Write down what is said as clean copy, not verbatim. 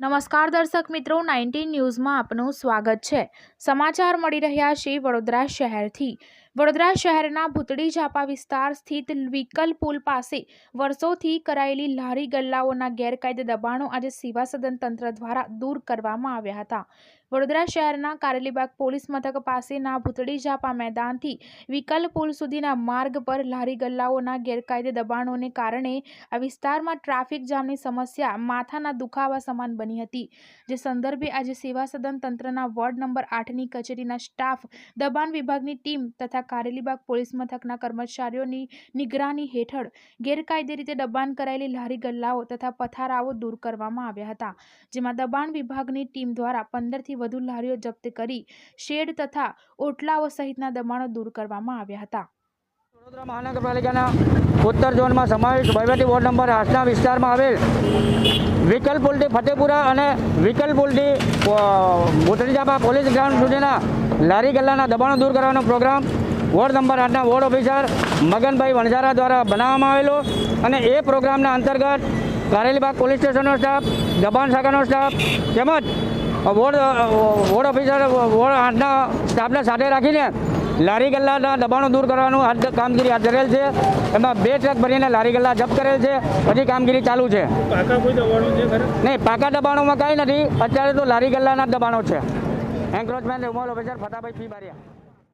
નમસ્કાર દર્શક મિત્રો, 19 ન્યૂઝમાં આપનું સ્વાગત છે। સમાચાર મળી રહ્યા છે વડોદરા શહેરથી। વડોદરા શહેરના ભૂતળી ઝાપા વિસ્તાર સ્થિત વિકલ પુલ પાસે વર્ષોથી કરાયેલી લારી ગલ્લાઓના ગેરકાયદે દબાણો આજે સેવા સદન તંત્ર દ્વારા દૂર કરવામાં આવ્યા હતા। વડોદરા શહેરના કારેલીબાગ પોલીસ મથક પાસેના ભૂતળી ઝાપા મેદાનથી વિકલ પુલ સુધીના માર્ગ પર લારી ગલ્લાઓના ગેરકાયદે દબાણોને કારણે આ વિસ્તારમાં ટ્રાફિક જામની સમસ્યા માથાના દુખાવા સમાન બની હતી। જે સંદર્ભે આજે સેવા સદન તંત્રના વોર્ડ નંબર 8ની કચેરીના સ્ટાફ, દબાણ વિભાગની ટીમ તથા કારેલીબાગ પોલીસ મથકના કર્મચારીઓની નિગરાની હેઠળ ગેરકાયદે રીતે દબાણ કરાયેલી લારી ગલ્લાઓ તથા પથારાઓ દૂર કરવામાં આવ્યા હતા। જેમાં દબાણ વિભાગની ટીમ દ્વારા 15થી વધુ લારીઓ જપ્ત કરી શેડ તથા ઓટલાઓ સહિતના દબાણો દૂર કરવામાં આવ્યા હતા। વડોદરા મહાનગરપાલિકાના ઉત્તર ઝોનમાં સમાવેશ વહીવટી વોર્ડ નંબર 8ના વિસ્તારમાં આવેલ વિકલ પુલથી ફતેપુરા અને વિકલ પુલથી ભૂતળી ઝાપા પોલીસ ગ્રાઉન્ડ સુધીના લારી ગલ્લાના દબાણો દૂર કરવાનો પ્રોગ્રામ વોર્ડ નંબર 8ના વોર્ડ ઓફિસર મગનભાઈ વણઝારા દ્વારા બનાવવામાં આવેલો અને એ પ્રોગ્રામના અંતર્ગત કારેલીબાગ પોલીસ સ્ટેશનનો સ્ટાફ, દબાણ શાખાનો સ્ટાફ તેમજ વોર્ડ ઓફિસર વોર્ડ 8ના સ્ટાફને સાથે રાખીને લારી ગલ્લાના દબાણો દૂર કરવાનું કામગીરી હાથ ધરેલ છે। એમાં 2 ટ્રક ભરીને લારી ગલ્લા જપ્ત કરેલ છે। હજી કામગીરી ચાલુ છે। પાકા કોઈ દબાણો છે ખરા? નહીં, પાકા દબાણોમાં કાંઈ નથી। અત્યારે તો લારી ગલ્લાના દબાણો છે। એન્ક્રોચમેન્ટ ઓફિસર ફતાભાઈ પી બારિયા।